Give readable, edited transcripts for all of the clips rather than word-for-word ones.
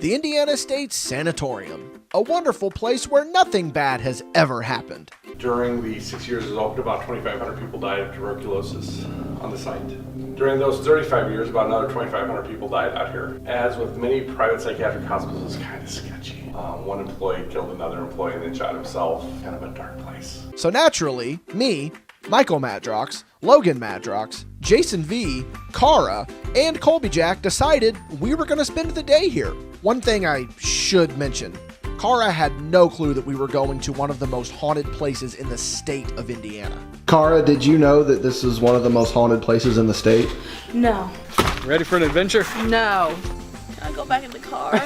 the Indiana State Sanitorium, a wonderful place where nothing bad has ever happened. During the 6 years it was opened, about 2,500 people died of tuberculosis on the site. During those 35 years, about another 2,500 people died out here. As with many private psychiatric hospitals, it's kind of sketchy. One employee killed another employee and then shot himself. Kind of a dark place. So naturally, me, Michael Madrox, Logan Madrox, Jason V, Kara, and Colby Jack decided we were going to spend the day here. One thing I should mention, Kara had no clue that we were going to one of the most haunted places in the state of Indiana. Kara, did you know that this is one of the most haunted places in the state? No. Ready for an adventure? No. Can I go back in the car?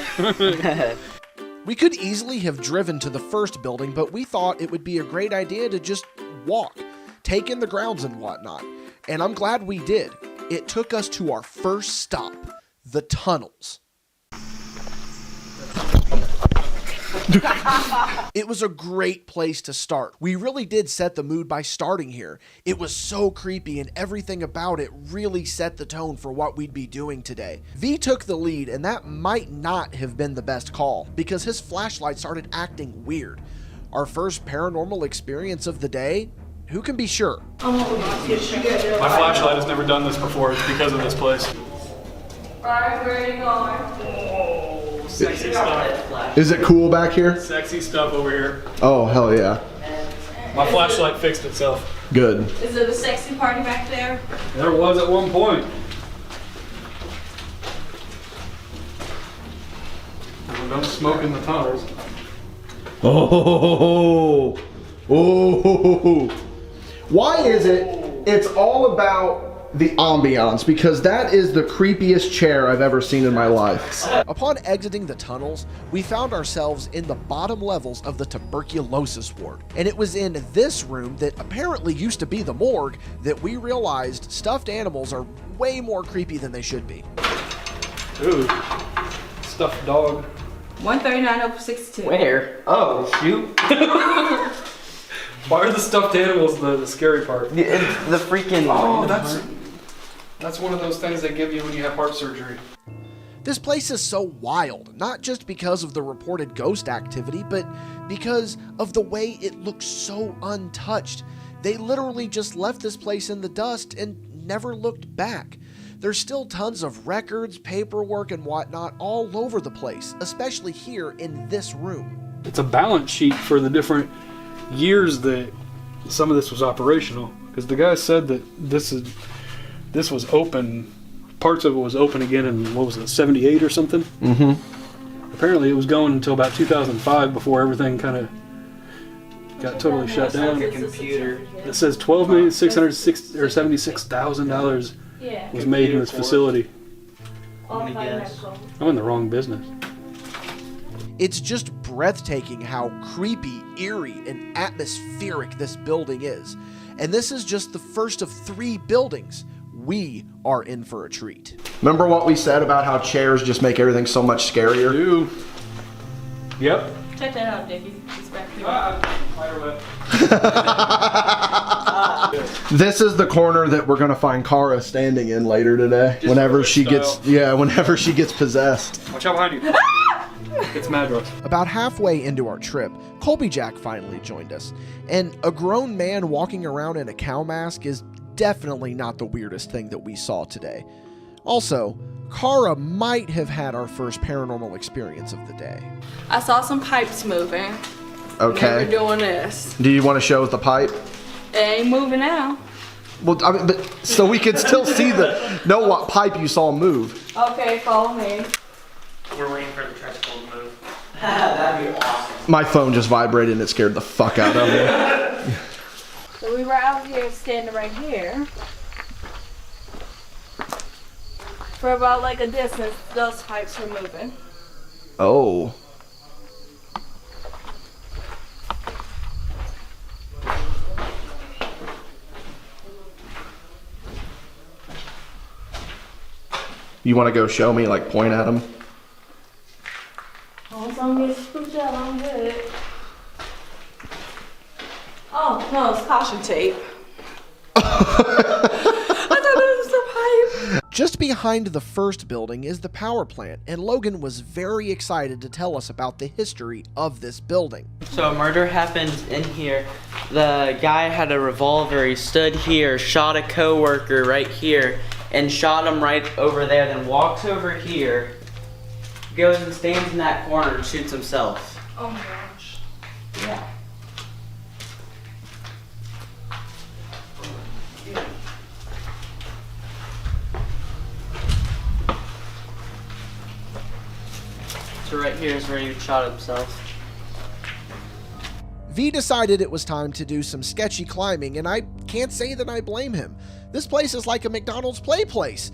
We could easily have driven to the first building, but we thought it would be a great idea to just walk, take in the grounds and whatnot. And I'm glad we did. It took us to our first stop, the tunnels. It was a great place to start. We really did set the mood by starting here. It was so creepy and everything about it really set the tone for what we'd be doing today. V took the lead, and that might not have been the best call because his flashlight started acting weird. Our first paranormal experience of the day? Who can be sure? My flashlight has never done this before. It's because of this place. Alright, where are you going? Oh, sexy stuff. Is it cool back here? Sexy stuff over here. Oh, hell yeah. My flashlight fixed itself. Good. Is it a sexy party back there? There was at one point. We don't smoke in the tunnels. Oh, oh. Why is it it's all about the ambiance? Because that is the creepiest chair I've ever seen in my life. Upon exiting the tunnels, we found ourselves in the bottom levels of the tuberculosis ward. And it was in this room that apparently used to be the morgue that we realized stuffed animals are way more creepy than they should be. Ooh, stuffed dog. 139-62. Where? Oh, shoot. Why are the stuffed animals the scary part? The freaking... Oh, that's one of those things they give you when you have heart surgery. This place is so wild, not just because of the reported ghost activity, but because of the way it looks so untouched. They literally just left this place in the dust and never looked back. There's still tons of records, paperwork, and whatnot all over the place, especially here in this room. It's a balance sheet for the different years that some of this was operational. Because the guy said that this was open, parts of it was open again in, what was it, 78 or something? Mm-hmm. Apparently it was going until about 2005 before everything kind of got totally shut down. Your computer. It says $12,676,000 was made in this facility. Let me guess. I'm in the wrong business. It's just breathtaking how creepy, eerie, and atmospheric this building is. And this is just the first of 3 buildings. We are in for a treat. Remember what we said about how chairs just make everything so much scarier? Ew. Yep. Check that out, Dickie. He's back here. This is the corner that we're gonna find Kara standing in later today. Whenever she gets possessed. Watch out behind you. It's Madrox. About halfway into our trip, Colby Jack finally joined us. And a grown man walking around in a cow mask is definitely not the weirdest thing that we saw today. Also, Kara might have had our first paranormal experience of the day. I saw some pipes moving. Okay. Never doing this. Do you want to show us the pipe? It ain't moving now. Well, I mean, but so we could still see know what pipe you saw move. Okay, follow me. We're waiting for the tricycle to move. That'd be awesome. My phone just vibrated and it scared the fuck out of me. So we were out here standing right here. For about like a distance, those pipes were moving. Oh. You want to go show me, like point at them? As long as it's spooked out, I'm good. Oh, no, it's caution tape. I thought it was the pipe. Just behind the first building is the power plant, and Logan was very excited to tell us about the history of this building. So a murder happened in here. The guy had a revolver. He stood here, shot a coworker right here, and shot him right over there. Then walks over here, goes and stands in that corner and shoots himself. Oh my gosh. Yeah. So right here is where he shot himself. V decided it was time to do some sketchy climbing, and I can't say that I blame him. This place is like a McDonald's play place,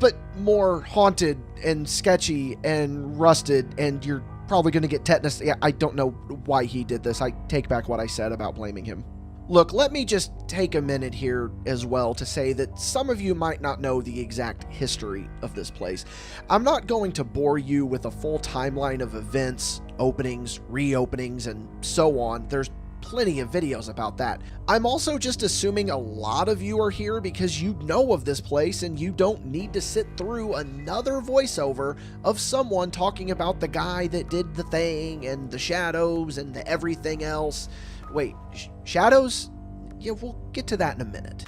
but more haunted and sketchy and rusted, and you're probably going to get tetanus. Yeah, I don't know why he did this. I take back what I said about blaming him. Look, let me just take a minute here as well to say that some of you might not know the exact history of this place. I'm not going to bore you with a full timeline of events, openings, reopenings, and so on. There's plenty of videos about that. I'm also just assuming a lot of you are here because you know of this place and you don't need to sit through another voiceover of someone talking about the guy that did the thing and the shadows and the everything else. Wait, shadows? Yeah, we'll get to that in a minute.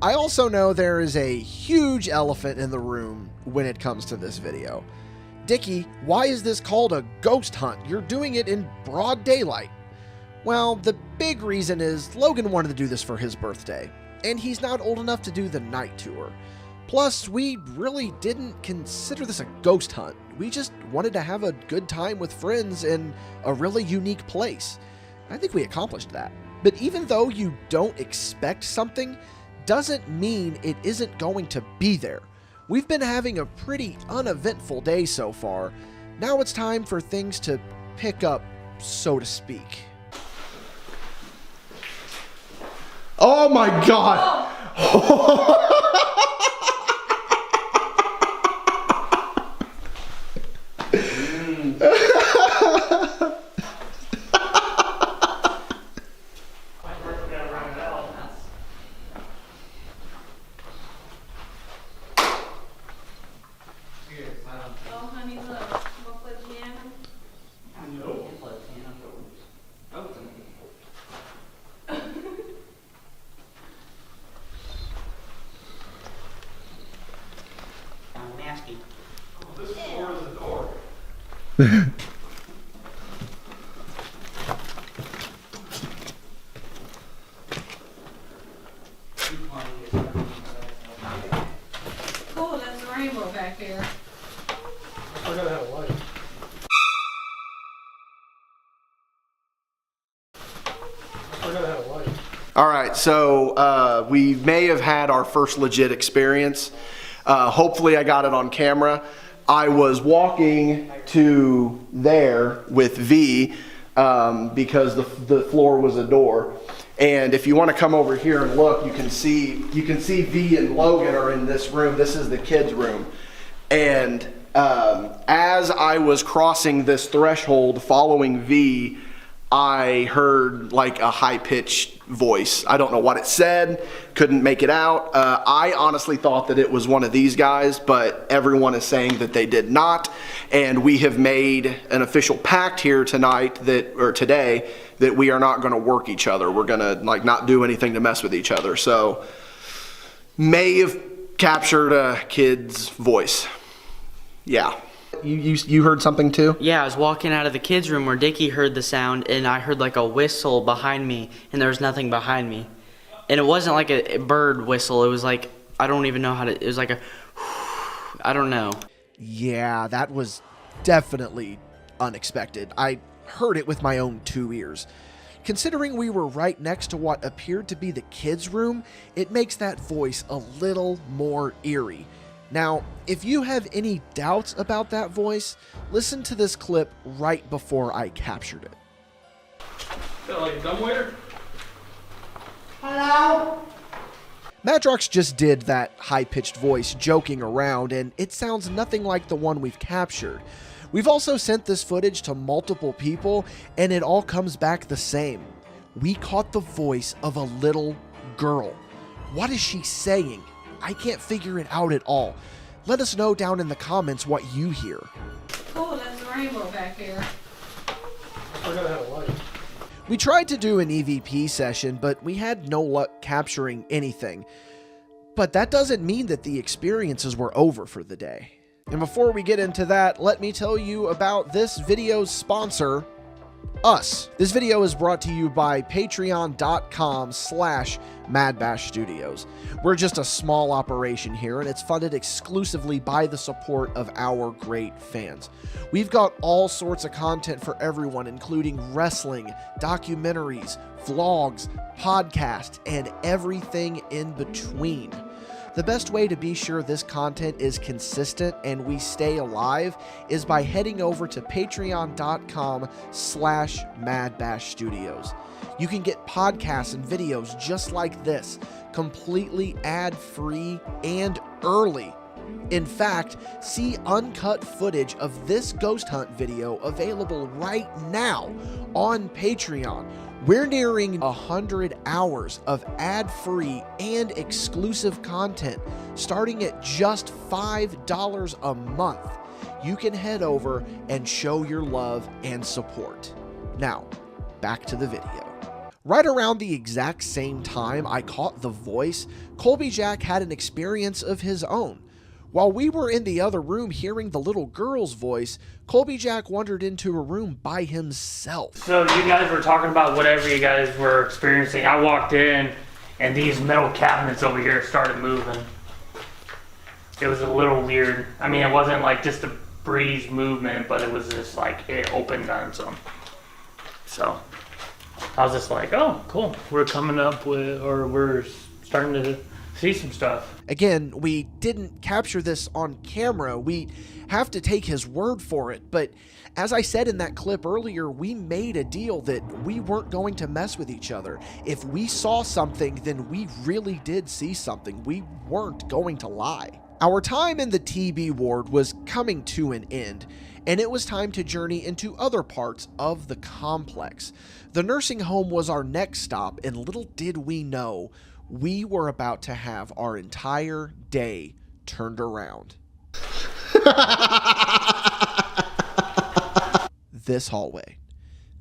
I also know there is a huge elephant in the room when it comes to this video. Dickie, why is this called a ghost hunt? You're doing it in broad daylight. Well, the big reason is Logan wanted to do this for his birthday, and he's not old enough to do the night tour. Plus, we really didn't consider this a ghost hunt. We just wanted to have a good time with friends in a really unique place. I think we accomplished that. But even though you don't expect something, doesn't mean it isn't going to be there. We've been having a pretty uneventful day so far. Now it's time for things to pick up, so to speak. Oh my God! Oh, honey, look. Wanna play piano? Nasty. This floor is a door. Cool, that's a rainbow back there. I gotta have a light. I gotta have a light. All right, so we may have had our first legit experience. Hopefully I got it on camera. I was walking to there with V because the floor was a door. And if you want to come over here and look, you can see V and Logan are in this room. This is the kids' room. And as I was crossing this threshold following V, I heard like a high-pitched voice. I don't know what it said, couldn't make it out. I honestly thought that it was one of these guys, but everyone is saying that they did not. And we have made an official pact here today that we are not going to work each other. We're going to like not do anything to mess with each other. So may have captured a kid's voice. Yeah. You heard something too? Yeah, I was walking out of the kids' room where Dickie heard the sound, and I heard like a whistle behind me, and there was nothing behind me. And it wasn't like a bird whistle. It was like, I don't even know how to, it was like a, I don't know. Yeah, that was definitely unexpected. I heard it with my own 2 ears. Considering we were right next to what appeared to be the kids' room, it makes that voice a little more eerie. Now, if you have any doubts about that voice, listen to this clip right before I captured it. Is that like a dumbwaiter? Hello? Madrox just did that high-pitched voice joking around, and it sounds nothing like the one we've captured. We've also sent this footage to multiple people, and it all comes back the same. We caught the voice of a little girl. What is she saying? I can't figure it out at all. Let us know down in the comments what you hear. Oh, there's a rainbow back here. We're gonna have a light. We tried to do an EVP session, but we had no luck capturing anything. But that doesn't mean that the experiences were over for the day. And before we get into that, let me tell you about this video's sponsor, us. This video is brought to you by patreon.com/MadBash Studios. We're just a small operation here, and it's funded exclusively by the support of our great fans. We've got all sorts of content for everyone, including wrestling, documentaries, vlogs, podcasts, and everything in between. The best way to be sure this content is consistent and we stay alive is by heading over to patreon.com/MadBash Studios. You can get podcasts and videos just like this, completely ad-free and early. In fact, see uncut footage of this ghost hunt video available right now on Patreon. We're nearing 100 hours of ad-free and exclusive content starting at just $5 a month. You can head over and show your love and support. Now, back to the video. Right around the exact same time I caught the voice, Colby Jack had an experience of his own. While we were in the other room hearing the little girl's voice, Colby Jack wandered into a room by himself. So you guys were talking about whatever you guys were experiencing. I walked in and these metal cabinets over here started moving. It was a little weird. I mean, it wasn't like just a breeze movement, but it was just like it opened on its own. So I was just like, oh, cool. We're coming up with, or we're starting to see some stuff. Again, we didn't capture this on camera. We have to take his word for it. But as I said in that clip earlier, we made a deal that we weren't going to mess with each other. If we saw something, then we really did see something. We weren't going to lie. Our time in the TB ward was coming to an end, and it was time to journey into other parts of the complex. The nursing home was our next stop, and little did we know, we were about to have our entire day turned around. This hallway.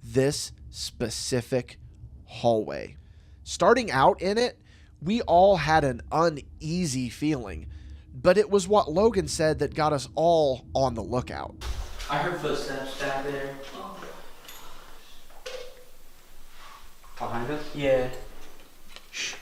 This specific hallway. Starting out in it, we all had an uneasy feeling, but it was what Logan said that got us all on the lookout. I heard footsteps back there. Behind us? Yeah. Shh.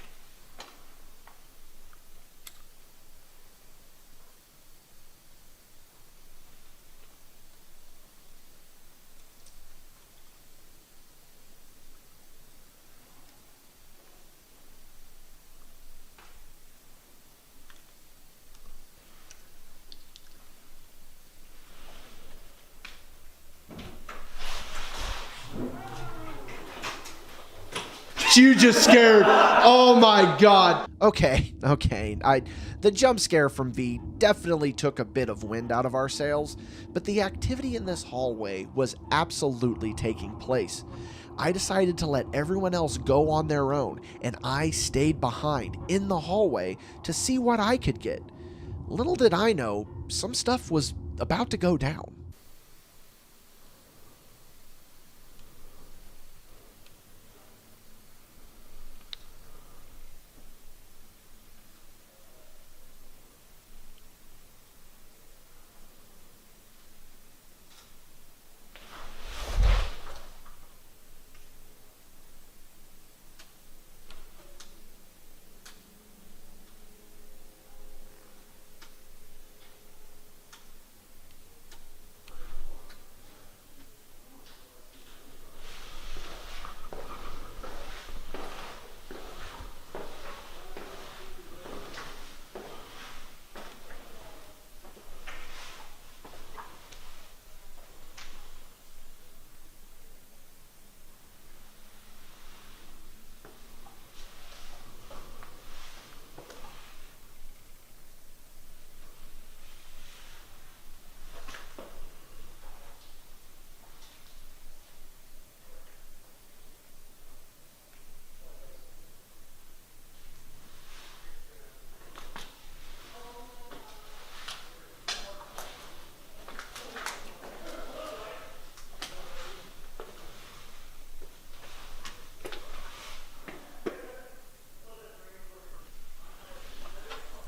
You just scared. Oh my god. Okay. The jump scare from V definitely took a bit of wind out of our sails, but the activity in this hallway was absolutely taking place. I decided to let everyone else go on their own, and I stayed behind in the hallway to see what I could get. Little did I know, some stuff was about to go down.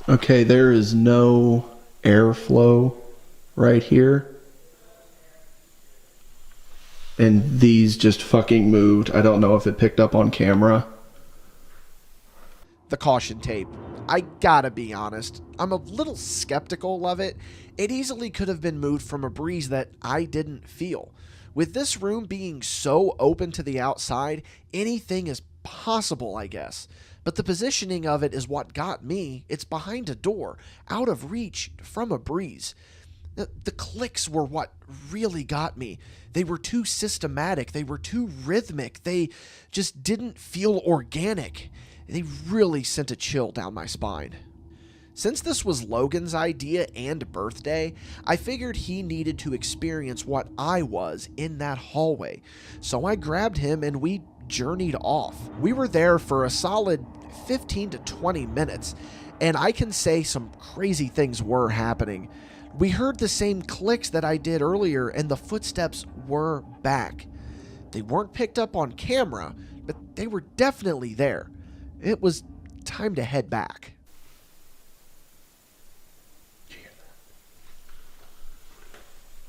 Okay, there is no airflow right here. And these just fucking moved. I don't know if it picked up on camera. The caution tape. I gotta be honest, I'm a little skeptical of it. It easily could have been moved from a breeze that I didn't feel. With this room being so open to the outside, anything is possible, I guess. But the positioning of it is what got me. It's behind a door, out of reach from a breeze. The clicks were what really got me. They were too systematic. They were too rhythmic. They just didn't feel organic. They really sent a chill down my spine. Since this was Logan's idea and birthday, I figured he needed to experience what I was in that hallway. So I grabbed him and we journeyed off. We were there for a solid 15 to 20 minutes, and I can say some crazy things were happening. We heard the same clicks that I did earlier, and the footsteps were back. They weren't picked up on camera, but they were definitely there. It was time to head back.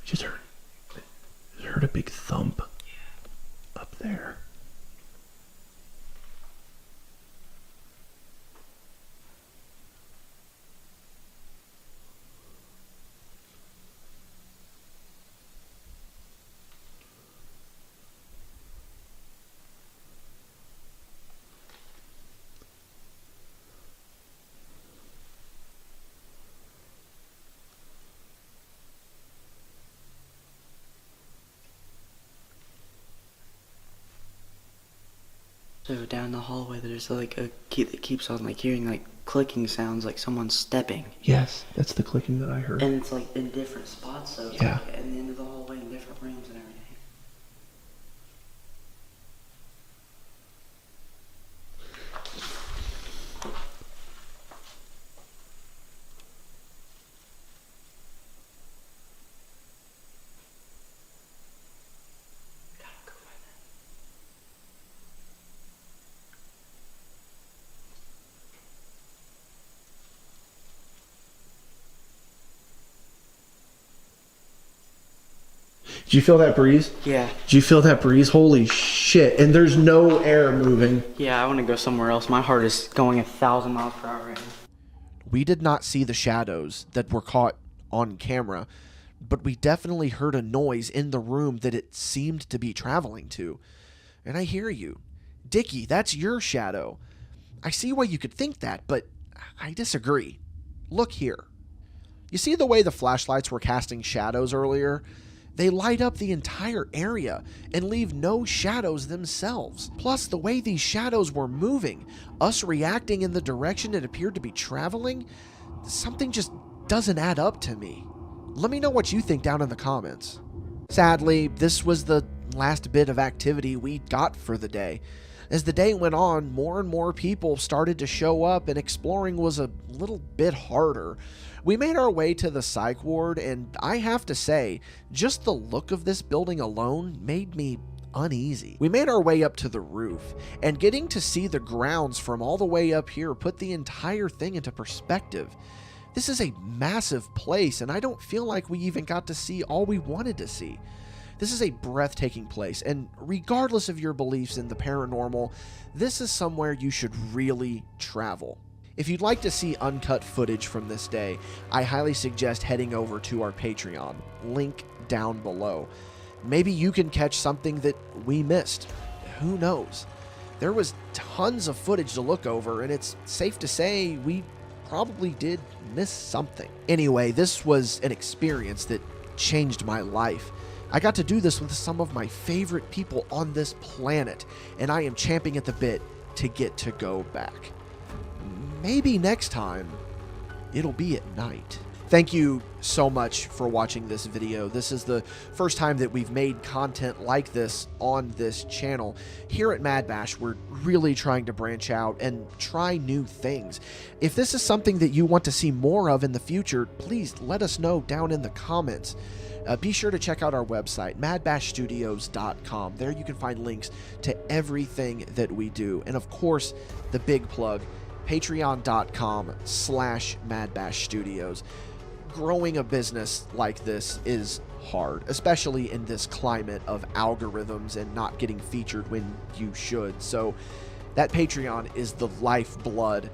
Just heard a big thump up there. So down the hallway, there's like a key that keeps on like hearing like clicking sounds, like someone stepping. Yes, that's the clicking that I heard. And it's like in different spots, so it's Yeah. like at the end of the hallway in different rooms and everything. Did you feel that breeze? Yeah. Did you feel that breeze? Holy shit. And there's no air moving. Yeah, I want to go somewhere else. My heart is going 1,000 miles per hour right now. We did not see the shadows that were caught on camera, but we definitely heard a noise in the room that it seemed to be traveling to. And I hear you. Dickie, that's your shadow. I see why you could think that, but I disagree. Look here. You see the way the flashlights were casting shadows earlier? They light up the entire area and leave no shadows themselves. Plus, the way these shadows were moving, us reacting in the direction it appeared to be traveling, something just doesn't add up to me. Let me know what you think down in the comments. Sadly, this was the last bit of activity we got for the day. As the day went on, more and more people started to show up and exploring was a little bit harder. We made our way to the psych ward, and I have to say, just the look of this building alone made me uneasy. We made our way up to the roof, and getting to see the grounds from all the way up here put the entire thing into perspective. This is a massive place, and I don't feel like we even got to see all we wanted to see. This is a breathtaking place, and regardless of your beliefs in the paranormal, this is somewhere you should really travel. If you'd like to see uncut footage from this day, I highly suggest heading over to our Patreon, link down below. Maybe you can catch something that we missed. Who knows? There was tons of footage to look over, and it's safe to say we probably did miss something. Anyway, this was an experience that changed my life. I got to do this with some of my favorite people on this planet, and I am champing at the bit to get to go back. Maybe next time, it'll be at night. Thank you so much for watching this video. This is the first time that we've made content like this on this channel. Here at MadBash, we're really trying to branch out and try new things. If this is something that you want to see more of in the future, please let us know down in the comments. Be sure to check out our website, madbashstudios.com. There you can find links to everything that we do. And of course, the big plug, patreon.com/MadBash Studios. Growing a business like this is hard, especially in this climate of algorithms and not getting featured when you should. So that Patreon is the lifeblood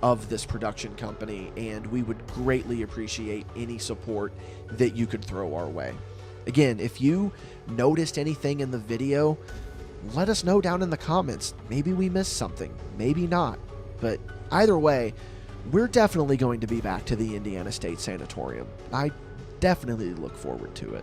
of this production company, and we would greatly appreciate any support that you could throw our way. Again, if you noticed anything in the video, let us know down in the comments. Maybe we missed something, maybe not. But either way, we're definitely going to be back to the Indiana State Sanatorium. I definitely look forward to it.